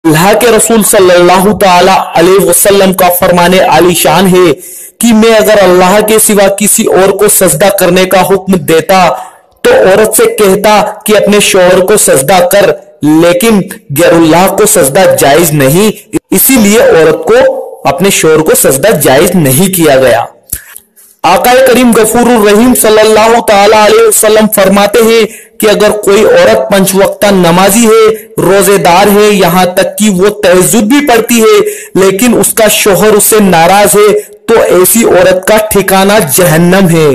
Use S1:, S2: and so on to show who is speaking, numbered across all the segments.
S1: अल्लाह के रसूल सल्लल्लाहु ताला अलैहि वसल्लम का फरमाने आलीशान है कि मैं अगर अल्लाह के सिवा किसी और को सजदा करने का हुक्म देता तो औरत से कहता कि अपने शौहर को सजदा कर, लेकिन गैरुल्लाह को सजदा जायज नहीं, इसीलिए औरत को अपने शौहर को सजदा जायज नहीं किया गया। आका करीम गफूरुर रहीम सल्लल्लाहु ताला अलैहि वसल्लम फरमाते हैं कि अगर कोई औरत पंच वक्ता नमाजी है, रोजेदार है, यहां तक कि वो तहज्जुद भी पढ़ती है, लेकिन उसका शौहर उससे नाराज है, तो ऐसी औरत का ठिकाना जहन्नम है।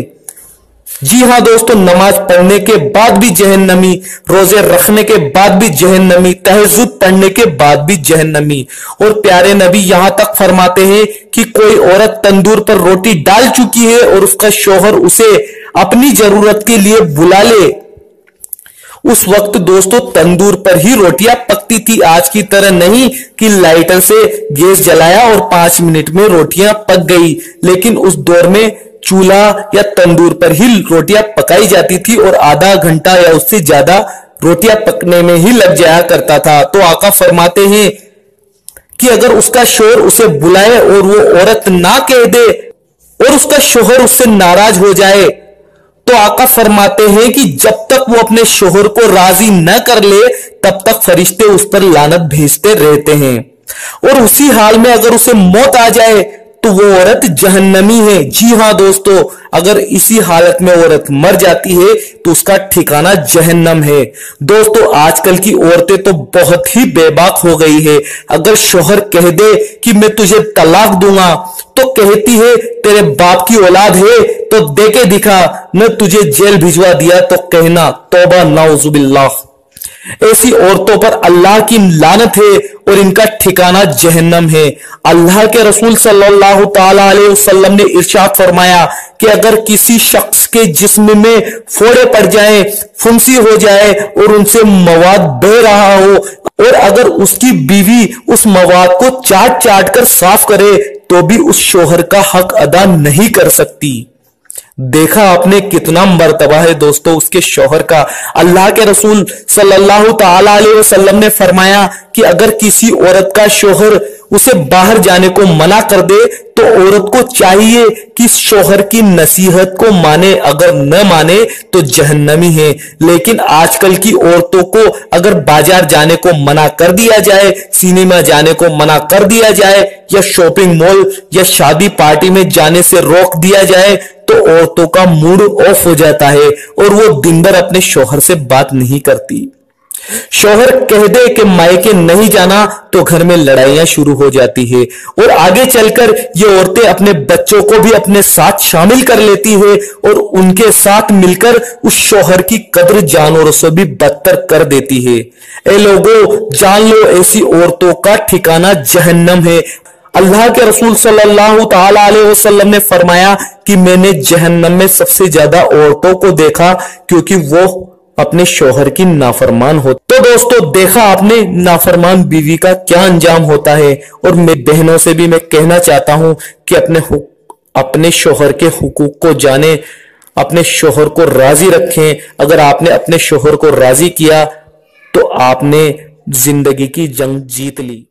S1: जी हां दोस्तों, नमाज पढ़ने के बाद भी जहन्नमी, रोजे रखने के बाद भी जहन्नमी, तहज्जुद पढ़ने के बाद भी जहन्नमी। और प्यारे नबी यहां तक फरमाते हैं कि कोई औरत तंदूर पर रोटी डाल चुकी है और उसका शौहर उसे अपनी जरूरत के लिए बुला ले, उस वक्त दोस्तों तंदूर पर ही रोटियां पकती थी, आज की तरह नहीं कि लाइटर से गैस जलाया और 5 मिनट में रोटियां पक गई। लेकिन उस दौर में चूल्हा या तंदूर पर ही रोटियां पकाई जाती थी और आधा घंटा या उससे ज्यादा रोटियां पकने में ही लग जाया करता था। तो आका फरमाते हैं कि अगर उसका शौहर उसे बुलाए और वो औरत ना कह दे और उसका शौहर उससे नाराज हो जाए, तो आका फरमाते हैं कि जब तक वो अपने शौहर को राजी न कर ले तब तक फरिश्ते उस पर लानत भेजते रहते हैं। और उसी हाल में अगर उसे मौत आ जाए तो वो औरत जहन्नमी है। जी हां दोस्तों, अगर इसी हालत में औरत मर जाती है तो उसका ठिकाना जहन्नम है। दोस्तों आजकल की औरतें तो बहुत ही बेबाक हो गई है। अगर शौहर कह दे कि मैं तुझे तलाक दूंगा तो कहती है तेरे बाप की औलाद है तो दे के दिखा, मैं तुझे जेल भिजवा दिया तो कहना तौबा नाउजुबिल्लाह। ऐसी औरतों पर अल्लाह की लानत है और इनका ठिकाना जहन्नम है। अल्लाह के रसूल सल्लल्लाहु ताला अलैहि वसल्लम ने इरशाद फरमाया कि अगर किसी शख्स के जिस्म में फोड़े पड़ जाएं, फुंसी हो जाए और उनसे मवाद बह रहा हो और अगर उसकी बीवी उस मवाद को चाट चाट कर साफ करे तो भी उस शौहर का हक अदा नहीं कर सकती। देखा आपने कितना मर्तबा है दोस्तों उसके शौहर का। अल्लाह के रसूल सल्लल्लाहु ताला अलैहि वसल्लम ने फरमाया कि अगर किसी औरत का शौहर उसे बाहर जाने को मना कर दे तो औरत को चाहिए कि शौहर की नसीहत को माने, अगर न माने तो जहन्नमी है। लेकिन आजकल की औरतों को अगर बाजार जाने को मना कर दिया जाए, सिनेमा जाने को मना कर दिया जाए या शॉपिंग मॉल या शादी पार्टी में जाने से रोक दिया जाए तो औरतों का मूड ऑफ हो जाता है और वो दिन भर अपने शौहर से बात नहीं करती। शौहर कह दे कि मायके नहीं जाना तो घर में लड़ाइयां शुरू हो जाती है और आगे चलकर ये औरतें अपने बच्चों को भी अपने साथ शामिल कर लेती है और उनके साथ मिलकर उस शौहर की कद्र जानवरों से भी बदतर कर देती है। ए लोगों, जान लो ऐसी औरतों का ठिकाना जहन्नम है। अल्लाह के रसूल सल्लल्लाहु ताला अलैहि वसल्लम ने फरमाया कि मैंने जहन्नम में सबसे ज्यादा औरतों को देखा क्योंकि वो अपने शौहर की नाफरमान हो। तो दोस्तों देखा आपने नाफरमान बीवी का क्या अंजाम होता है। और मेरी बहनों से भी मैं कहना चाहता हूं कि अपने शौहर के हुकूक को जाने, अपने शौहर को राजी रखें। अगर आपने अपने शौहर को राजी किया तो आपने जिंदगी की जंग जीत ली।